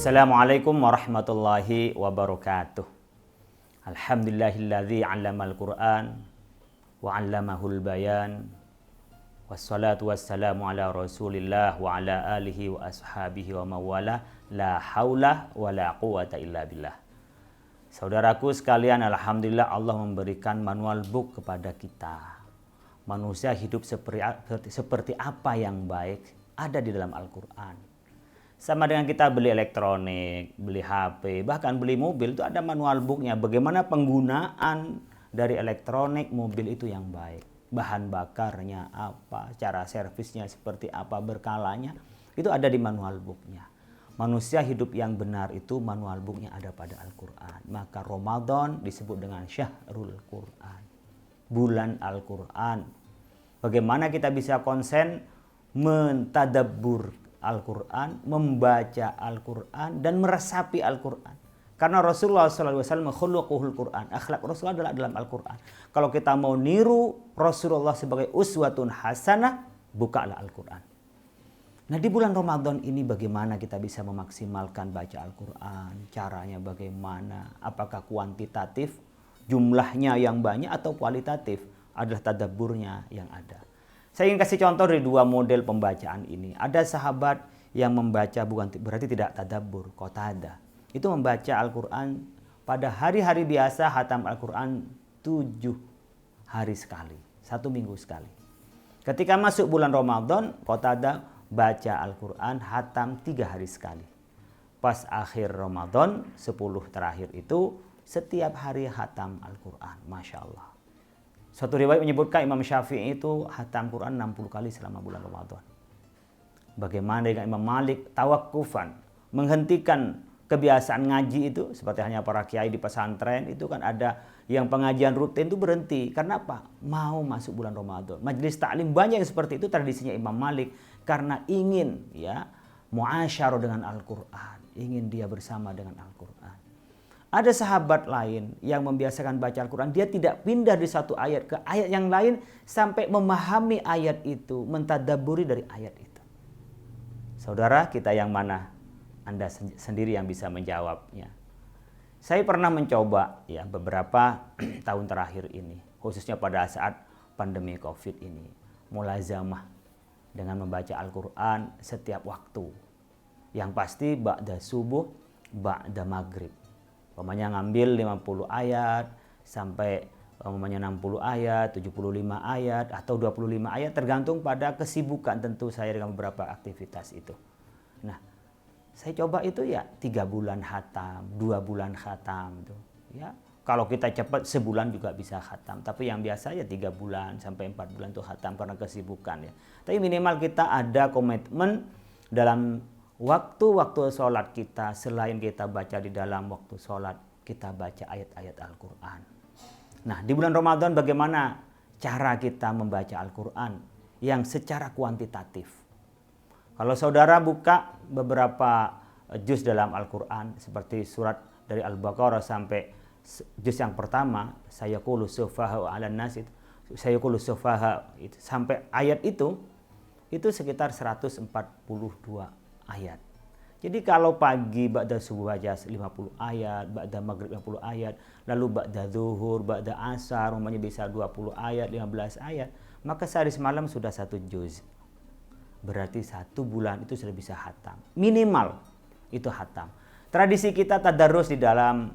Assalamualaikum warahmatullahi wabarakatuh. Alhamdulillahilladzi 'allamal Qur'an wa 'allamahul bayan. Wassalatu wassalamu ala Rasulillah wa ala alihi wa ashabihi wa mawala. La haula wa la quwata illa billah. Saudaraku sekalian, alhamdulillah Allah memberikan manual book kepada kita. Manusia hidup seperti apa yang baik ada di dalam Al-Qur'an. Sama dengan kita beli elektronik, beli HP, bahkan beli mobil, itu ada manual booknya. Bagaimana penggunaan dari elektronik, mobil itu yang baik. Bahan bakarnya apa, cara servisnya seperti apa, berkalanya, itu ada di manual booknya. Manusia hidup yang benar itu manual booknya ada pada Al-Quran. Maka Ramadan disebut dengan Syahrul Quran, bulan Al-Quran. Bagaimana kita bisa konsen mentadabbur Al-Quran, membaca Al-Quran dan meresapi Al-Quran. Karena Rasulullah SAW khuluquhul Quran, akhlak Rasulullah adalah dalam Al-Quran. Kalau kita mau niru Rasulullah sebagai uswatun hasanah, bukalah Al-Quran. Nah, di bulan Ramadan ini bagaimana kita bisa memaksimalkan baca Al-Quran? Caranya bagaimana? Apakah kuantitatif, jumlahnya yang banyak, atau kualitatif? Adalah tadabburnya yang ada. Saya ingin kasih contoh dari dua model pembacaan ini. Ada sahabat yang membaca bukan berarti tidak tadabbur, Qatadah. Itu membaca Al-Quran pada hari-hari biasa, hatam Al-Quran 7 hari sekali, 1 minggu sekali. Ketika masuk bulan Ramadan, Qatadah baca Al-Quran hatam 3 hari sekali. Pas akhir Ramadan, 10 terakhir itu setiap hari hatam Al-Quran. Masya Allah. Suatu riwayat menyebutkan Imam Syafi'i itu hatam Quran 60 kali selama bulan Ramadan. Bagaimana dengan Imam Malik? Tawakufan, menghentikan kebiasaan ngaji itu, seperti hanya para kiai di pesantren, itu kan ada yang pengajian rutin itu berhenti. Karena apa? Mau masuk bulan Ramadan. Majelis taklim banyak yang seperti itu, tradisinya Imam Malik. Karena ingin muasyarah dengan Al-Quran. Ingin dia bersama dengan Al-Quran. Ada sahabat lain yang membiasakan baca Al-Quran. Dia tidak pindah dari satu ayat ke ayat yang lain sampai memahami ayat itu, mentadabburi dari ayat itu. Saudara, kita yang mana? Anda sendiri yang bisa menjawabnya. Saya pernah mencoba beberapa tahun terakhir ini, khususnya pada saat pandemi COVID ini, mulazamah dengan membaca Al-Quran setiap waktu. Yang pasti ba'da subuh, ba'da maghrib. Umpamanya ngambil 50 ayat sampai umpamanya 60 ayat, 75 ayat atau 25 ayat, tergantung pada kesibukan tentu saya dengan beberapa aktivitas itu. Nah, saya coba itu 3 bulan khatam, 2 bulan khatam tuh. Kalau kita cepat sebulan juga bisa khatam, tapi yang biasa 3 bulan sampai 4 bulan tuh khatam karena kesibukan ya. Tapi minimal kita ada komitmen dalam waktu-waktu sholat kita, selain kita baca di dalam waktu sholat, kita baca ayat-ayat Al-Quran. Nah, di bulan Ramadan bagaimana cara kita membaca Al-Quran yang secara kuantitatif? Kalau saudara buka beberapa juz dalam Al-Quran, seperti surat dari Al-Baqarah sampai juz yang pertama, sayaqulu sufaha 'alan nas, sayaqulu sufaha, sampai ayat itu sekitar 142 ayat. Jadi kalau pagi ba'da subuh aja 50 ayat, ba'da maghrib 50 ayat, lalu ba'da zuhur, ba'da asar, umumnya bisa 20 ayat, 15 ayat, maka sehari semalam sudah 1 juz. Berarti 1 bulan itu sudah bisa khatam. Minimal itu khatam. Tradisi kita tadarus di dalam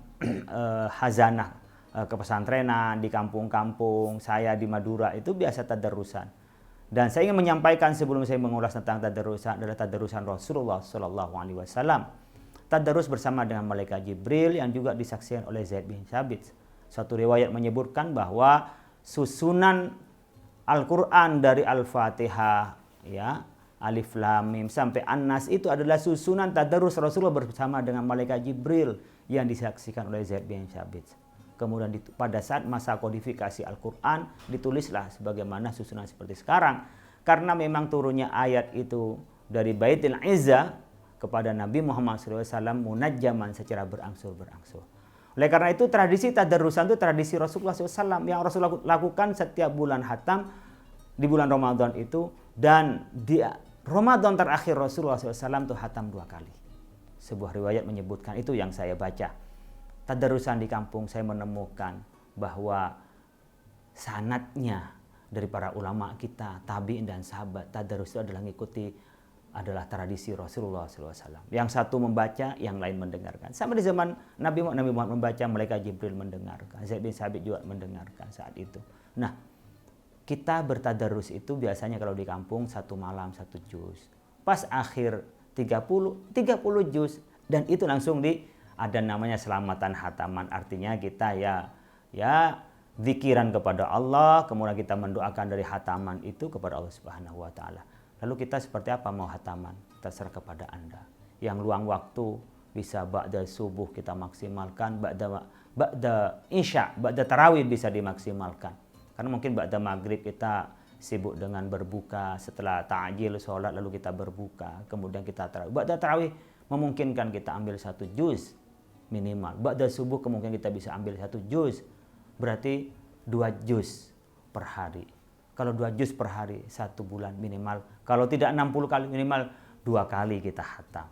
hazanah kepesantrenan, di kampung-kampung, saya di Madura itu biasa tadarusan. Dan saya ingin menyampaikan sebelum saya mengulas tentang tadarusan adalah tadarusan Rasulullah SAW. Tadarus bersama dengan malaikat Jibril yang juga disaksikan oleh Zaid bin Thabit. Suatu riwayat menyebutkan bahwa susunan Al-Quran dari Al-Fatihah, Alif Lam Mim sampai An-Nas itu adalah susunan tadarus Rasulullah bersama dengan malaikat Jibril yang disaksikan oleh Zaid bin Thabit. Kemudian pada saat masa kodifikasi Al-Quran ditulislah sebagaimana susunan seperti sekarang. Karena memang turunnya ayat itu dari Baitul Izzah kepada Nabi Muhammad SAW munajjaman secara berangsur-berangsur. Oleh karena itu tradisi tadarusan itu tradisi Rasulullah SAW yang Rasulullah lakukan setiap bulan hatam di bulan Ramadan itu. Dan di Ramadan terakhir Rasulullah SAW itu hatam 2 kali. Sebuah riwayat menyebutkan, itu yang saya baca. Tadarusan di kampung saya menemukan bahwa sanadnya dari para ulama kita, tabi'in dan sahabat, tadarus itu adalah tradisi Rasulullah SAW. Yang satu membaca, yang lain mendengarkan. Sampai di zaman Nabi Muhammad membaca, malaikat Jibril mendengarkan. Zaid bin Sabit juga mendengarkan saat itu. Nah, kita bertadarus itu biasanya kalau di kampung 1 malam 1 juz. Pas akhir 30 juz, dan itu langsung ada namanya selamatan hataman. Artinya kita ya zikiran kepada Allah, kemudian kita mendoakan dari hataman itu kepada Allah Subhanahu wa taala. Lalu kita seperti apa mau hataman? Terserah kepada Anda. Yang luang waktu bisa ba'da subuh kita maksimalkan, ba'da isya, ba'da tarawih bisa dimaksimalkan. Karena mungkin ba'da maghrib kita sibuk dengan berbuka, setelah ta'jil sholat lalu kita berbuka, kemudian kita tarawih. Ba'da tarawih memungkinkan kita ambil 1 juz minimal. Ba'da subuh kemungkinan kita bisa ambil 1 juz. Berarti 2 juz per hari. Kalau 2 juz per hari 1 bulan minimal. Kalau tidak 60 kali minimal 2 kali kita khatam.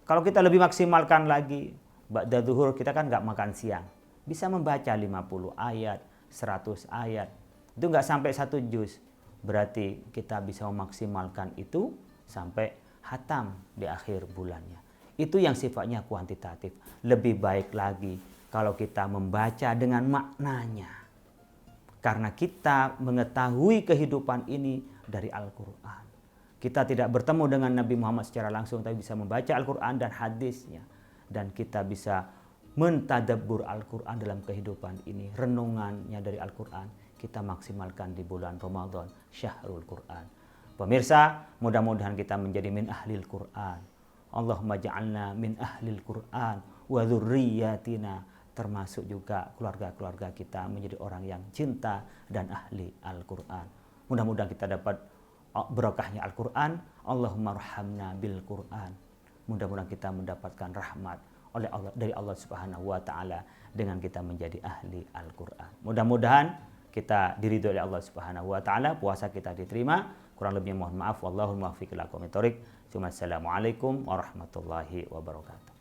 Kalau kita lebih maksimalkan lagi, ba'da zuhur kita kan nggak makan siang. Bisa membaca 50 ayat, 100 ayat. Itu nggak sampai 1 juz. Berarti kita bisa memaksimalkan itu sampai khatam di akhir bulannya. Itu yang sifatnya kuantitatif. Lebih baik lagi kalau kita membaca dengan maknanya. Karena kita mengetahui kehidupan ini dari Al-Quran. Kita tidak bertemu dengan Nabi Muhammad secara langsung, tapi bisa membaca Al-Quran dan hadisnya. Dan kita bisa mentadabbur Al-Quran dalam kehidupan ini. Renungannya dari Al-Quran kita maksimalkan di bulan Ramadan, Syahrul Quran. Pemirsa, mudah-mudahan kita menjadi min ahlil Quran. Allahumma ja'alna min ahlil Quran wa dzurriyyatina, termasuk juga keluarga-keluarga kita menjadi orang yang cinta dan ahli Al-Quran. Mudah-mudahan kita dapat berkahnya Al-Quran. Allahumma rahamna bil Quran. Mudah-mudahan kita mendapatkan rahmat dari Allah Subhanahu wa taala dengan kita menjadi ahli Al-Quran. Mudah-mudahan kita diridhoi oleh Allah Subhanahu wa taala, puasa kita diterima. Kurang lebihnya mohon maaf. Wallahul muwaffiq ila aqwamit thoriq. Assalamualaikum warahmatullahi wabarakatuh.